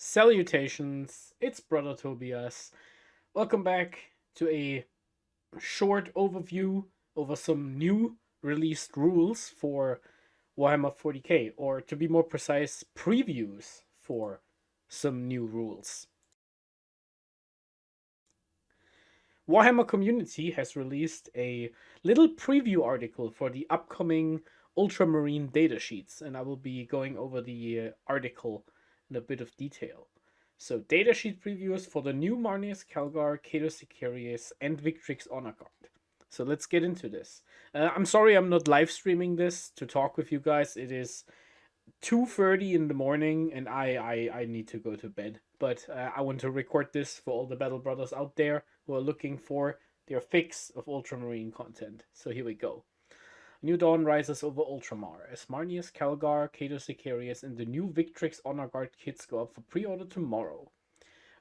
Salutations, it's Brother Tobias. Welcome back to a short overview over some new released rules for Warhammer 40k, or to be more precise, previews for some new rules. Warhammer community has released a little preview article for the upcoming Ultramarine Datasheets, and I will be going over the article in a bit of detail. So, datasheet previews for the new Marneus Calgar, Cato Sicarius, and Victrix Honour Guard. So let's get into this. I'm sorry I'm not live streaming this to talk with you guys. It is 2:30 in the morning, and I need to go to bed. But I want to record this for all the Battle Brothers out there who are looking for their fix of Ultramarine content. So here we go. New Dawn rises over Ultramar as Marneus Calgar, Cato Sicarius, and the new Victrix Honour Guard kits go up for pre-order tomorrow.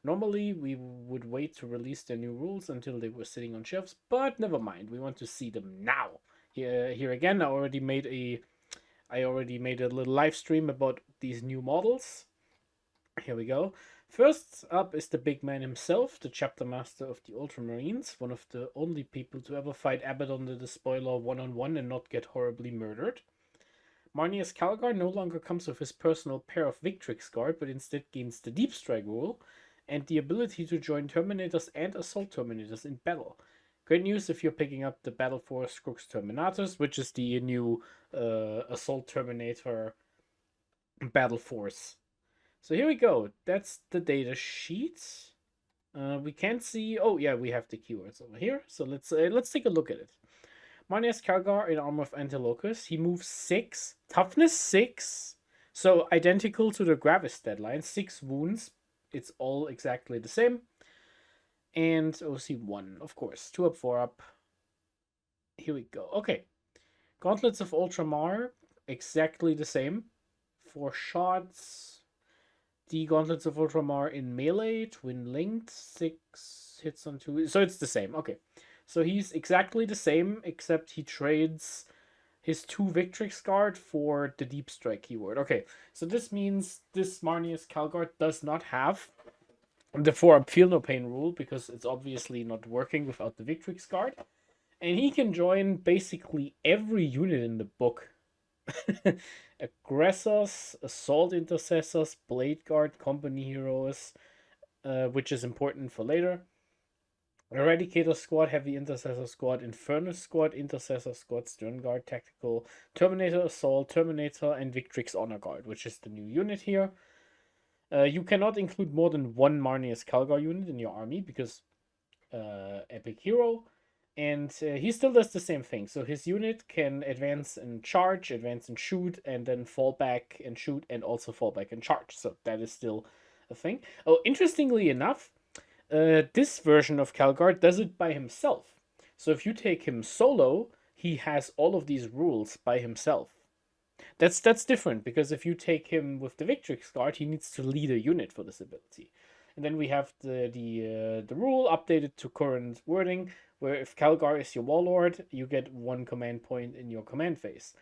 Normally, we would wait to release their new rules until they were sitting on shelves, but never mind. We want to see them now. Here again, I already made a little live stream about these new models. Here we go. First up is the big man himself, the chapter master of the Ultramarines, one of the only people to ever fight Abaddon the Despoiler one-on-one and not get horribly murdered. Marneus Calgar no longer comes with his personal pair of Victrix Guard, but instead gains the Deep Strike rule and the ability to join Terminators and Assault Terminators in battle. Great news if you're picking up the Battle Force Crux Terminators, which is the new Assault Terminator Battle Force. So here we go. That's the data sheet. We can't see. Oh yeah, we have the keywords over here. So let's take a look at it. Marneus Calgar in Armor of Antilocus. He moves 6, toughness 6. So identical to the Gravis deadline. 6 wounds. It's all exactly the same. And OC 1, of course. 2 up, 4 up. Here we go. Okay. Gauntlets of Ultramar. Exactly the same. 4 shots. The Gauntlets of Ultramar in melee, twin linked, 6 hits on 2. So it's the same. Okay. So he's exactly the same, except he trades his 2 Victrix Guard for the Deep Strike keyword. Okay. So this means this Marneus Calgar does not have the 4-up Feel No Pain rule, because it's obviously not working without the Victrix Guard. And he can join basically every unit in the book. Aggressors, Assault Intercessors, Blade Guard, Company Heroes, which is important for later. Eradicator Squad, Heavy Intercessor Squad, Infernus Squad, Intercessor Squad, Stern Guard, Tactical, Terminator Assault, Terminator, and Victrix Honour Guard, which is the new unit here. You cannot include more than 1 Marneus Calgar unit in your army, because Epic Hero. And he still does the same thing. So his unit can advance and charge, advance and shoot, and then fall back and shoot, and also fall back and charge. So that is still a thing. Oh, interestingly enough, this version of Calgar does it by himself. So if you take him solo, he has all of these rules by himself. That's different, because if you take him with the Victrix Guard, he needs to lead a unit for this ability. And then we have the rule updated to current wording, where if Calgar is your warlord, you get 1 command point in your command phase.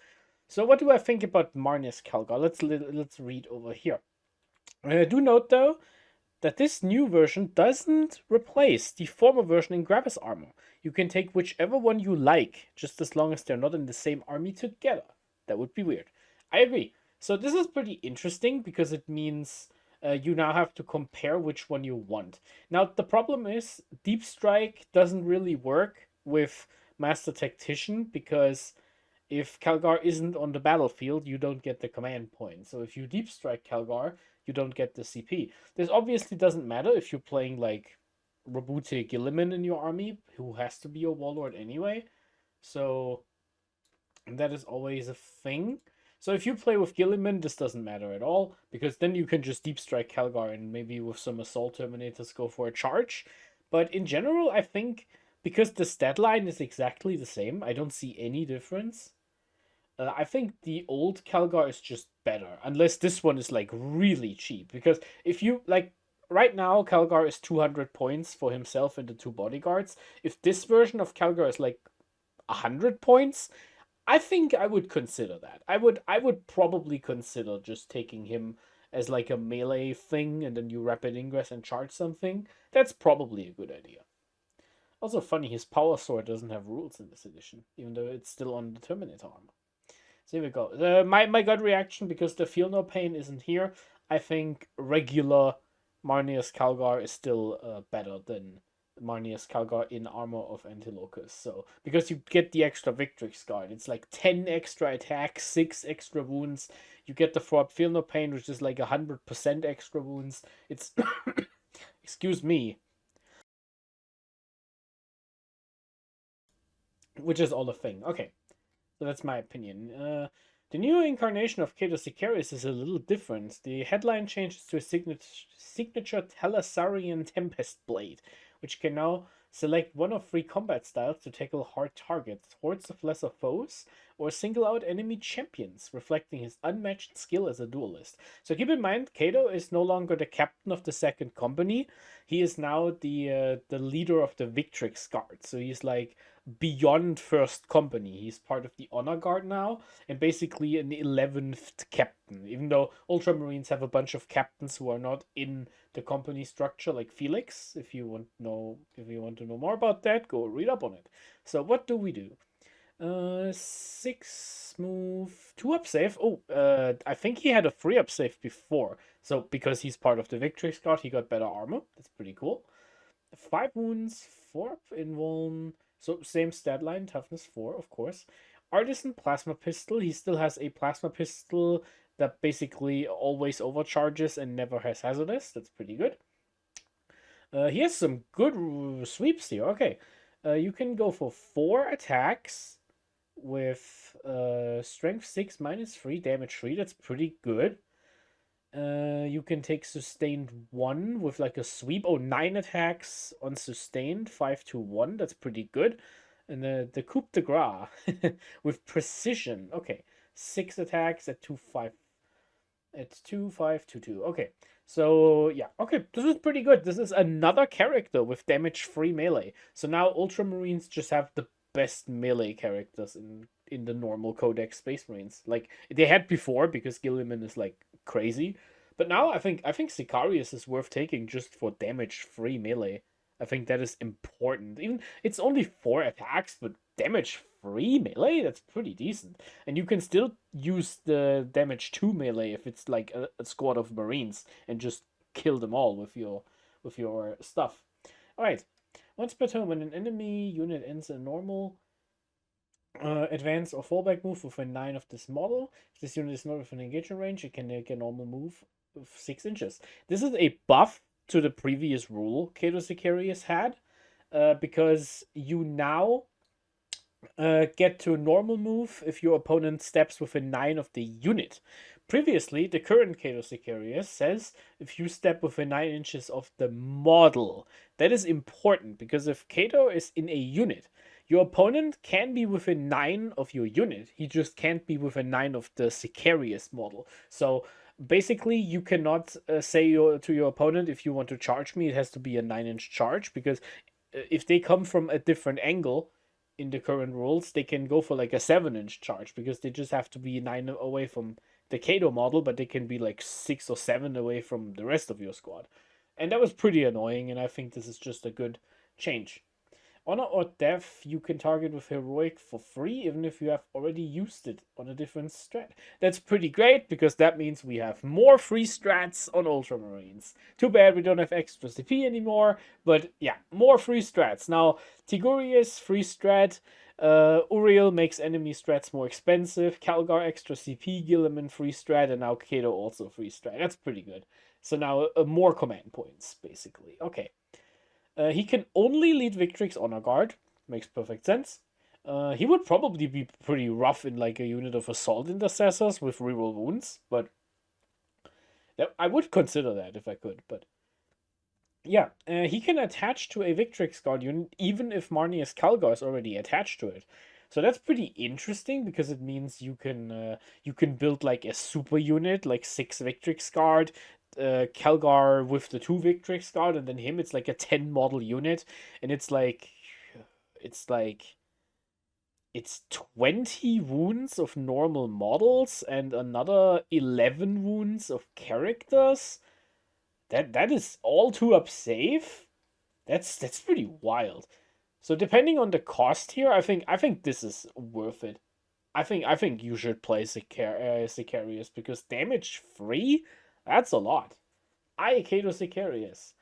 So what do I think about Marneus Calgar? Let's read over here. Do note though that this new version doesn't replace the former version in Gravis armor. You can take whichever one you like, just as long as they're not in the same army together. That would be weird. I agree. So this is pretty interesting, because it means you now have to compare which one you want. Now, the problem is Deep Strike doesn't really work with Master Tactician, because if Calgar isn't on the battlefield, you don't get the command point. So if you Deep Strike Calgar, you don't get the CP. This obviously doesn't matter if you're playing like Robute Gilliman in your army, who has to be a warlord anyway. So that is always a thing. So if you play with Gilliman, this doesn't matter at all, because then you can just Deep Strike Calgar and maybe with some Assault Terminators go for a charge. But in general, I think, because the stat line is exactly the same, I don't see any difference. I think the old Calgar is just better, unless this one is like really cheap. Because if you, like, right now, Calgar is 200 points for himself and the 2 bodyguards. If this version of Calgar is like 100 points, I think I would consider that. I would probably consider just taking him as like a melee thing, and then you rapid ingress and charge something, that's probably a good idea. Also funny, his power sword doesn't have rules in this edition, even though it's still on the Terminator armor. So here we go. My gut reaction, because the Feel No Pain isn't here, I think regular Marneus Calgar is still better than Marneus Calgar in Armor of Antilocus. So, because you get the extra Victrix Guard, it's like 10 extra attacks, 6 extra wounds. You get the Feel No Pain, which is like 100% extra wounds. It's. Excuse me. Which is all a thing. Okay. So that's my opinion. The new incarnation of Cato Sicarius is a little different. The headline changes to a signature Thalassarian Tempest Blade, which can now select one of 3 combat styles to tackle hard targets, hordes of lesser foes, or single out enemy champions, reflecting his unmatched skill as a duelist. So keep in mind, Cato is no longer the captain of the second company. He is now the leader of the Victrix Guard. So he's like beyond first company. He's part of the Honor Guard now, and basically an 11th captain. Even though Ultramarines have a bunch of captains who are not in the company structure, like Felix. If you want to know more about that, go read up on it. So what do we do? 6 move, 2 up save. Oh, I think he had a 3 up save before. So because he's part of the Victrix Guard, he got better armor. That's pretty cool. 5 wounds, 4 up in one. So same stat line, toughness 4, of course. Artisan plasma pistol. He still has a plasma pistol that basically always overcharges and never has hazardous. That's pretty good. He has some good sweeps here. Okay. You can go for 4 attacks with strength 6 -3, damage 3. That's pretty good. You can take sustained 1 with like a sweep. Oh, 9 attacks on sustained, 5 to 1. That's pretty good. And the coup de grace with precision. Okay, 6 attacks at 2-5. It's 2-5-2-2. Okay, so yeah, okay, this is pretty good. This is another character with damage-free melee. So now Ultramarines just have the best melee characters in the normal Codex Space Marines. Like they had before, because Gilliman is like crazy, but now I think Sicarius is worth taking just for damage-free melee. I think that is important. Even it's only 4 attacks, but damage-free melee, that's pretty decent. And you can still use the damage 2 melee if it's like a squad of Marines and just kill them all with your stuff. Alright. Once per turn, when an enemy unit ends a normal advance or fallback move within 9 of this model, if this unit is not within engagement range, it can make a normal move of 6 inches. This is a buff to the previous rule Cato Sicarius had, because you now get to a normal move if your opponent steps within 9 of the unit. Previously, the current Cato Sicarius says if you step within 9 inches of the model. That is important, because if Cato is in a unit, your opponent can be within 9 of your unit. He just can't be within 9 of the Sicarius model. So basically, you cannot say to your opponent, if you want to charge me, it has to be a 9-inch charge, because if they come from a different angle in the current rules, they can go for like a 7-inch charge, because they just have to be 9 away from the Cato model, but they can be like 6 or 7 away from the rest of your squad. And that was pretty annoying, and I think this is just a good change. Honor or Death, you can target with Heroic for free, even if you have already used it on a different strat. That's pretty great, because that means we have more free strats on Ultramarines. Too bad we don't have extra CP anymore, but yeah, more free strats. Now, Tigurius, free strat. Uriel makes enemy strats more expensive. Calgar, extra CP. Gilliman, free strat. And now Cato, also free strat. That's pretty good. So now more command points, basically. Okay. He can only lead Victrix Honour Guard. Makes perfect sense. He would probably be pretty rough in like a unit of assault intercessors with reroll wounds, but I would consider that if I could. But yeah, he can attach to a Victrix Guard unit even if Marneus Calgar is already attached to it. So that's pretty interesting, because it means you can build like a super unit, like 6 Victrix Guard, Calgar with the 2 Victrix Guard, and then him. It's like a 10 model unit, and it's like it's 20 wounds of normal models and another 11 wounds of characters. That is all 2-up save. That's pretty wild. So depending on the cost here, I think this is worth it. I think you should play Sicarius because damage free, that's a lot. Cato Sicarius.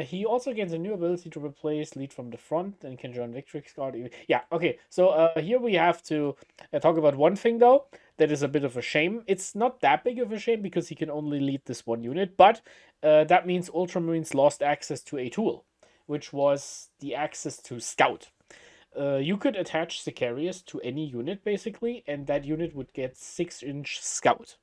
He also gains a new ability to replace lead from the front and can join Victrix Guard. Yeah, okay. So here we have to talk about one thing though that is a bit of a shame. It's not that big of a shame because he can only lead this one unit, but that means Ultramarines lost access to a tool, which was the access to Scout. You could attach Sicarius to any unit basically, and that unit would get 6-inch Scout.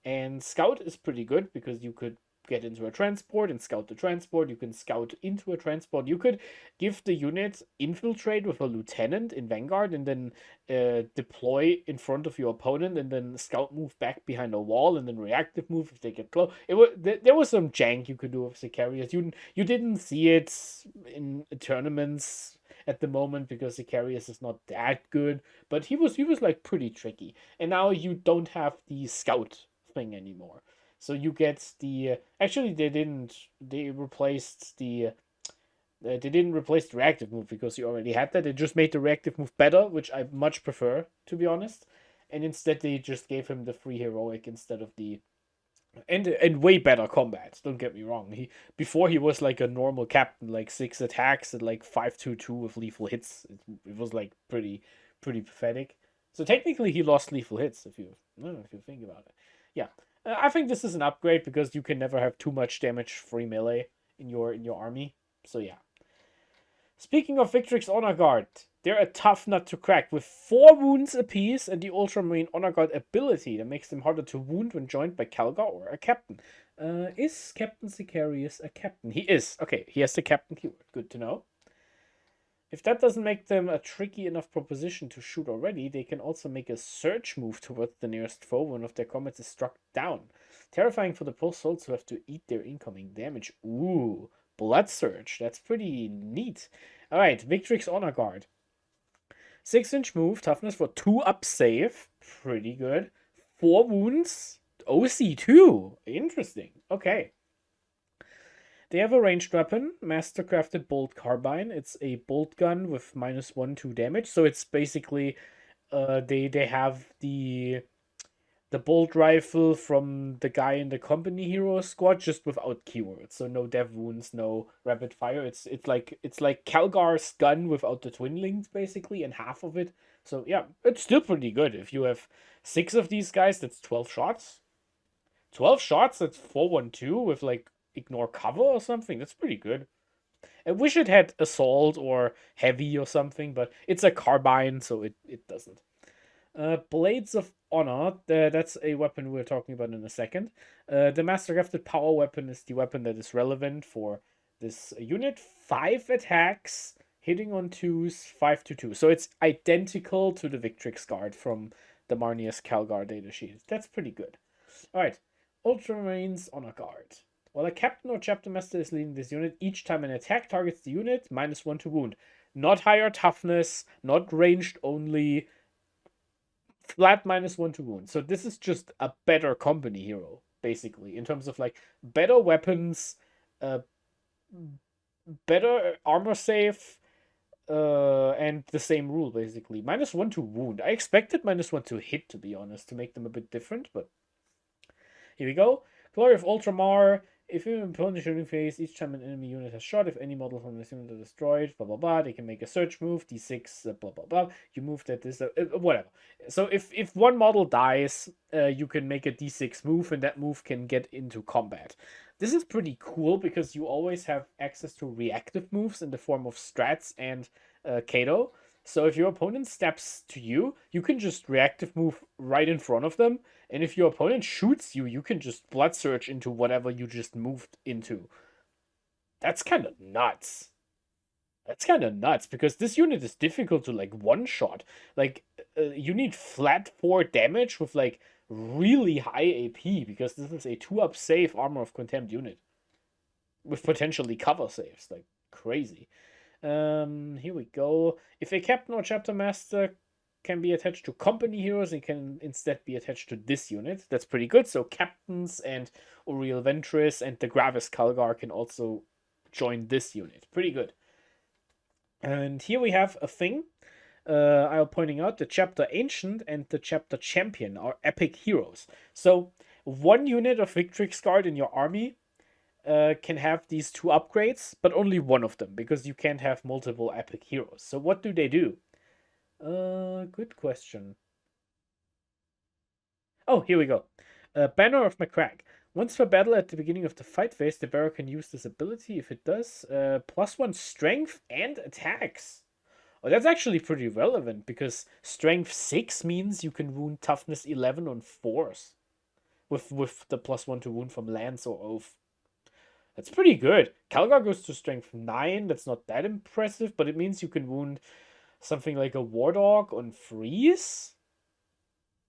And Scout is pretty good because you could get into a transport and scout the transport. You can scout into a transport. You could give the unit infiltrate with a lieutenant in Vanguard and then deploy in front of your opponent and then scout move back behind a wall and then reactive move if they get close. There was some jank you could do with Sicarius. You didn't see it in tournaments at the moment because Sicarius is not that good, but he was like pretty tricky. And now you don't have the scout thing anymore. So you get the actually they replaced the they didn't replace the reactive move because you already had that. They just made the reactive move better, which I much prefer to be honest. And instead they just gave him the free heroic instead of the and way better combat. Don't get me wrong. Before he was like a normal captain, like 6 attacks and like 5/2/2 with lethal hits. It was like pretty pathetic. So technically he lost lethal hits if you think about it. Yeah. I think this is an upgrade because you can never have too much damage free melee in your army. So yeah. Speaking of Victrix Honour Guard, they're a tough nut to crack with 4 wounds apiece and the Ultramarine Honour Guard ability that makes them harder to wound when joined by Calgar or a captain. Is Captain Sicarius a captain? He is. Okay, he has the captain keyword. Good to know. If that doesn't make them a tricky enough proposition to shoot already, they can also make a surge move towards the nearest foe when one of their comets is struck down. Terrifying for the post souls who have to eat their incoming damage. Ooh, Blood Surge. That's pretty neat. Alright, Victrix Honour Guard. 6-inch move, toughness for 2-up save. Pretty good. 4 wounds. OC2. Interesting. Okay. They have a ranged weapon, mastercrafted bolt carbine. It's a bolt gun with -1/2 damage. So it's basically they have the bolt rifle from the guy in the company hero squad, just without keywords. So no dev wounds, no rapid fire. It's like Calgar's gun without the twin links basically, and half of it. So yeah, it's still pretty good. If you have 6 of these guys, that's 12 shots. 12 shots, that's 4/1/2 with like ignore cover or something. That's pretty good. I wish it had assault or heavy or something, but it's a carbine, so it doesn't. Blades of Honor, that's a weapon we're talking about in a second. The Mastercrafted Power Weapon is the weapon that is relevant for this unit. 5 attacks, hitting on 2s, 5/2. So it's identical to the Victrix Guard from the Marneus Calgar datasheet. That's pretty good. Alright, Ultramarines Honour Guard. While a captain or chapter master is leading this unit, each time an attack targets the unit, -1 to wound. Not higher toughness, not ranged only, flat -1 to wound. So this is just a better company hero, basically, in terms of like better weapons, better armor save, and the same rule, basically. -1 to wound. I expected -1 to hit, to be honest, to make them a bit different, but here we go. Glory of Ultramar. If you're in opponent's shooting phase, each time an enemy unit has shot, if any model from this unit is destroyed, blah blah blah, they can make a search move, d6, blah blah blah. You move that this, whatever. So if one model dies, you can make a d6 move, and that move can get into combat. This is pretty cool because you always have access to reactive moves in the form of strats and Cato. So if your opponent steps to you, you can just reactive move right in front of them. And if your opponent shoots you, you can just blood surge into whatever you just moved into. That's kind of nuts. That's kind of nuts because this unit is difficult to like one-shot. Like, you need flat 4 damage with like really high AP because this is a 2-up save Armor of Contempt unit with potentially cover saves. Like, crazy. Here we go. If a captain or chapter master can be attached to company heroes, it can instead be attached to this unit. That's pretty good. So captains and Uriel Ventris and the Gravis Calgar can also join this unit. Pretty good. And here we have a thing. I'm pointing out the chapter Ancient and the chapter Champion are epic heroes. So one unit of Victrix Guard in your army can have these two upgrades, but only one of them because you can't have multiple epic heroes. So what do they do? Good question. Oh, here we go. Banner of McCrack. Once per battle at the beginning of the fight phase, the bearer can use this ability. If it does, +1 strength and attacks. Oh, that's actually pretty relevant because strength 6 means you can wound toughness 11 on 4s with the +1 to wound from lance or oath. That's pretty good. Calgar goes to strength 9. That's not that impressive, but it means you can wound something like a war dog on freeze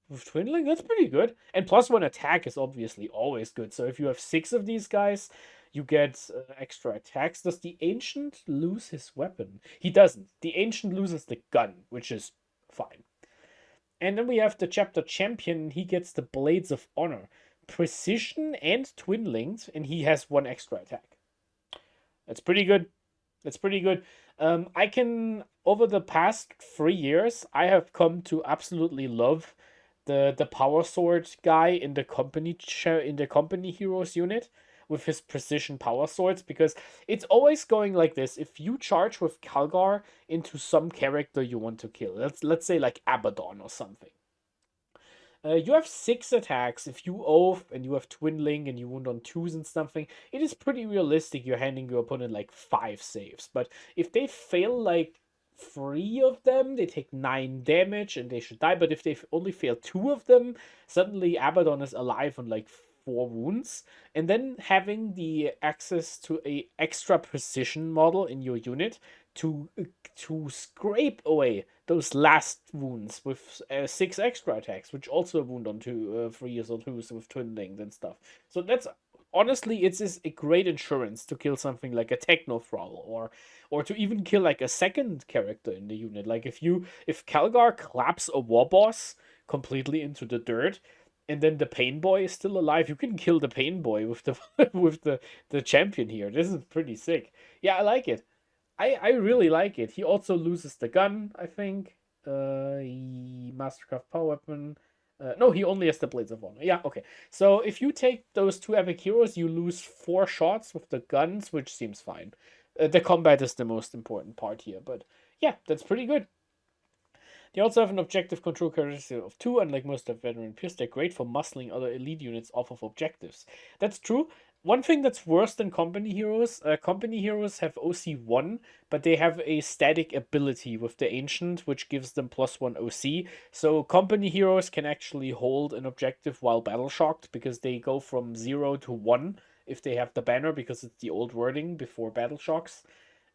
with twinling. That's pretty good. And +1 attack is obviously always good. So if you have 6 of these guys, you get extra attacks. Does the Ancient lose his weapon? He doesn't. The Ancient loses the gun, which is fine. And then we have the chapter Champion. He gets the Blades of Honor. Precision and twin linked, and he has 1 extra attack. That's pretty good. That's pretty good. I can, over the past 3 years, I have come to absolutely love the power sword guy in the company heroes unit with his precision power swords, because it's always going like this. If you charge with Calgar into some character you want to kill, let's say like Abaddon or something. You have 6 attacks. If you oath and you have twin link and you wound on 2s and something, it is pretty realistic you're handing your opponent like 5 saves. But if they fail like 3 of them, they take 9 damage and they should die. But if they only fail 2 of them, suddenly Abaddon is alive on like 4 wounds. And then having the access to a extra precision model in your unit to scrape away those last wounds with 6 extra attacks, which also wound on 3s or 2s with twin linked and stuff. So that's honestly, it's a great insurance to kill something like a Techno Thrall, or to even kill like a second character in the unit. Like if Calgar claps a war boss completely into the dirt, and then the Pain Boy is still alive, you can kill the Pain Boy with the with the champion here. This is pretty sick. Yeah, I like it. I really like it. He also loses the gun, I think. Mastercraft power weapon. No, he only has the Blades of Honor. Yeah, okay. So if you take those 2 epic heroes, you lose 4 shots with the guns, which seems fine. The combat is the most important part here, but yeah, that's pretty good. They also have an objective control characteristic of 2, unlike most of veteran peers. They're great for muscling other elite units off of objectives. That's true. One thing that's worse than company heroes have OC1, but they have a static ability with the Ancient, which gives them +1 OC. So company heroes can actually hold an objective while battle shocked, because they go from 0 to 1 if they have the banner, because it's the old wording before battle shocks.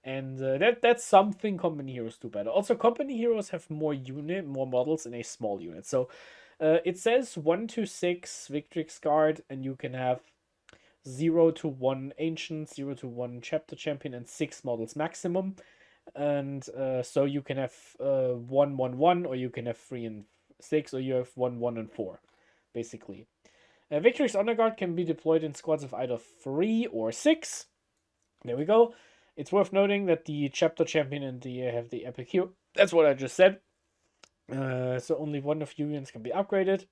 And that's something company heroes do better. Also, company heroes have more models in a small unit. So it says 1 to 6 Victrix Guard, and you can have 0 to 1 Ancient, 0 to 1 Chapter Champion, and 6 models maximum. And so you can have 1, 1, 1, or you can have 3 and 6, or you have 1, 1, and 4, basically. Victrix Honour Guard can be deployed in squads of either 3 or 6. There we go. It's worth noting that the chapter champion and the have the epic hero. That's what I just said. So only 1 of units can be upgraded.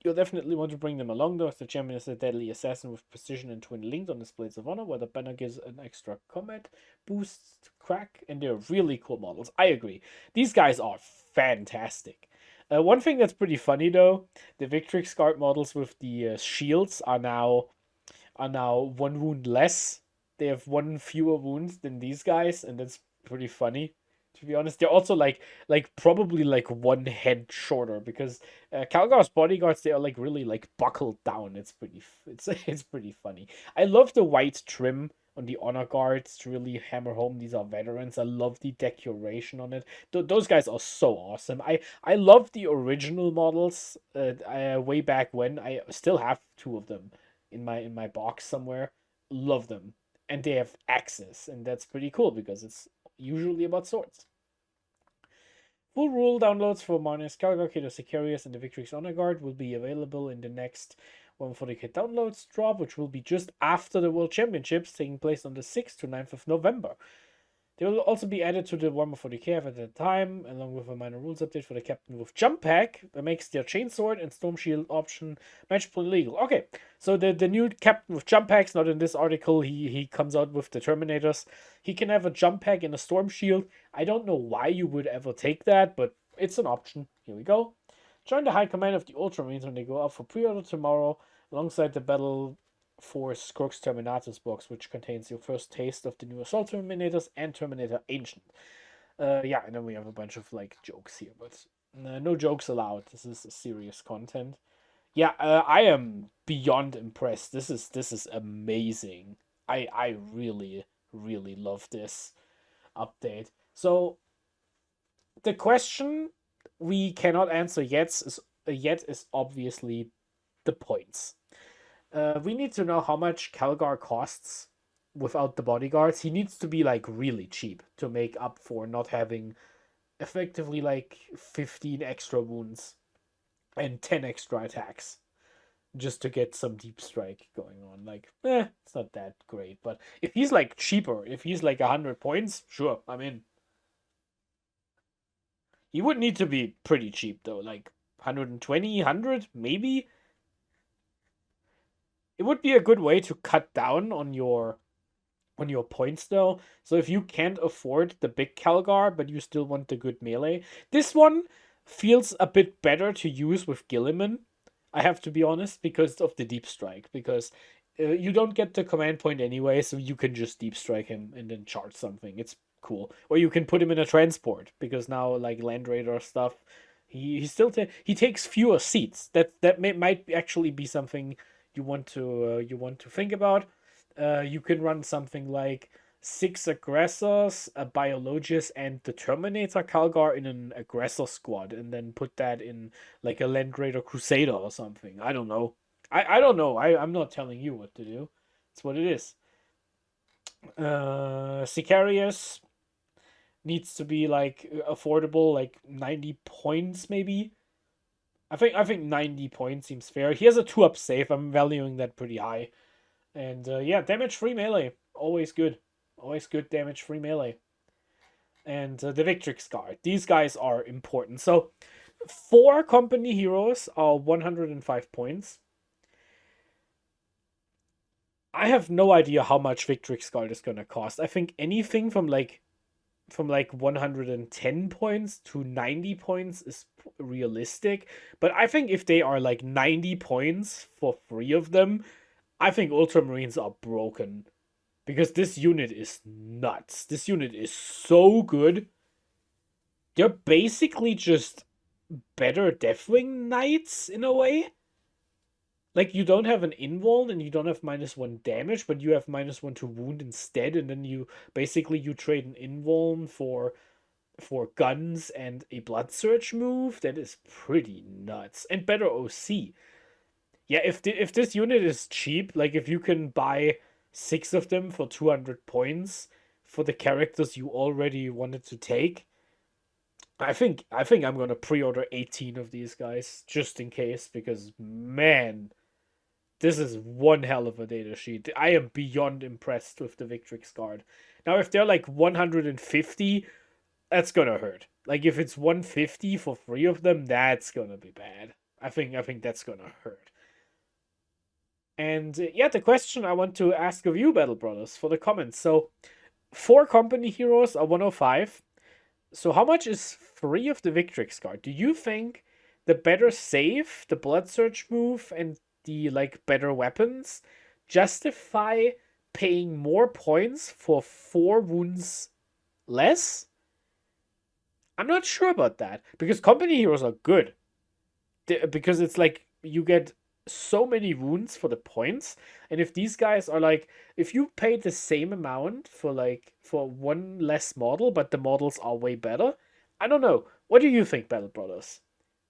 You'll definitely want to bring them along, though, as the champion is a deadly assassin with precision and twin linked on his Blades of Honor, where the banner gives an extra combat boost crack, and they're really cool models. I agree. These guys are fantastic. One thing that's pretty funny, though, the Victrix Guard models with the shields are now 1 wound less. They have 1 fewer wounds than these guys, and that's pretty funny, to be honest. They're also like probably like 1 head shorter, because Calgar's bodyguards, they are like really like buckled down. It's it's pretty funny. I love the white trim on the honor guards to really hammer home these are veterans. I love the decoration on it. Those guys are so awesome. I love the original models. Way back when, I still have 2 of them in my box somewhere. Love them. And they have axes, and that's pretty cool because it's usually about swords. Full rule downloads for Marneus Calgar, Cato Sicarius, and the Victrix Honour Guard will be available in the next 140k downloads drop, which will be just after the World Championships taking place on the 6th to 9th of November. They will also be added to the Warhammer 40k at that time, along with a minor rules update for the Captain with Jump Pack that makes their Chainsword and Storm Shield option matchable and legal. Okay, so the new Captain with Jump Packs, not in this article, he comes out with the Terminators. He can have a Jump Pack and a Storm Shield. I don't know why you would ever take that, but it's an option. Here we go. Join the High Command of the Ultramarines when they go up for pre-order tomorrow, alongside the Battle Force Crux Terminatus box, which contains your first taste of the new Assault Terminators and Terminator Ancient. Yeah, and then we have a bunch of like jokes here, but no jokes allowed. This is serious content. Yeah, I am beyond impressed. This is amazing. I really love this update. So the question we cannot answer yet is obviously the points. We need to know how much Calgar costs without the bodyguards. He needs to be like really cheap to make up for not having effectively like 15 extra wounds and 10 extra attacks just to get some deep strike going on. Like, it's not that great. But if he's like cheaper, if he's like 100 points, sure, I'm in. He would need to be pretty cheap though, like 120, 100, maybe. It would be a good way to cut down on your points though. So if you can't afford the big Calgar, but you still want the good melee, this one feels a bit better to use with Gilliman. I have to be honest, because of the deep strike. Because you don't get the command point anyway, so you can just deep strike him and then charge something. It's cool. Or you can put him in a transport, because now like Land Raider stuff, he still he takes fewer seats. That might actually be something you want to think about. You can run something like 6 aggressors, a biologist, and the Terminator Calgar in an aggressor squad, and then put that in like a Land Raider Crusader or something. I don't know. I don't know. I'm not telling you what to do. It's what it is. Sicarius needs to be like affordable, like 90 points maybe. I think 90 points seems fair. He has a 2-up save. I'm valuing that pretty high. And yeah, damage-free melee. Always good. Always good damage-free melee. And the Victrix Guard. These guys are important. So 4 company heroes are 105 points. I have no idea how much Victrix Guard is going to cost. I think anything from like 110 points to 90 points is realistic. But I think if they are like 90 points for 3 of them, I think Ultramarines are broken. Because this unit is nuts. This unit is so good. They're basically just better Deathwing Knights in a way. Like, you don't have an invuln and you don't have -1 damage, but you have -1 to wound instead, and then you trade an invuln for guns and a blood surge move. That is pretty nuts. And better OC. Yeah, if this unit is cheap, like if you can buy 6 of them for 200 points for the characters you already wanted to take, I think I'm gonna pre-order 18 of these guys just in case, because man, this is one hell of a data sheet. I am beyond impressed with the Victrix Guard. Now, if they're like 150, that's gonna hurt. Like if it's 150 for 3 of them, that's gonna be bad. I think that's gonna hurt. And yeah, the question I want to ask of you, Battle Brothers, for the comments. So 4 company heroes are 105. So how much is 3 of the Victrix Guard? Do you think the better save, the blood surge move, and the like better weapons justify paying more points for 4 wounds less? I'm not sure about that, because company heroes are good. Because it's like you get so many wounds for the points, and if these guys are like, if you pay the same amount for 1 less model, but the models are way better, I don't know. What do you think, Battle Brothers?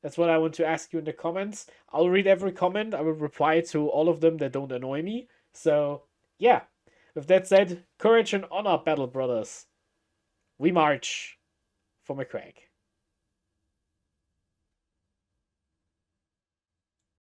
That's what I want to ask you in the comments. I'll read every comment. I will reply to all of them that don't annoy me. So yeah, with that said, courage and honor, Battle Brothers. we march for McCraig.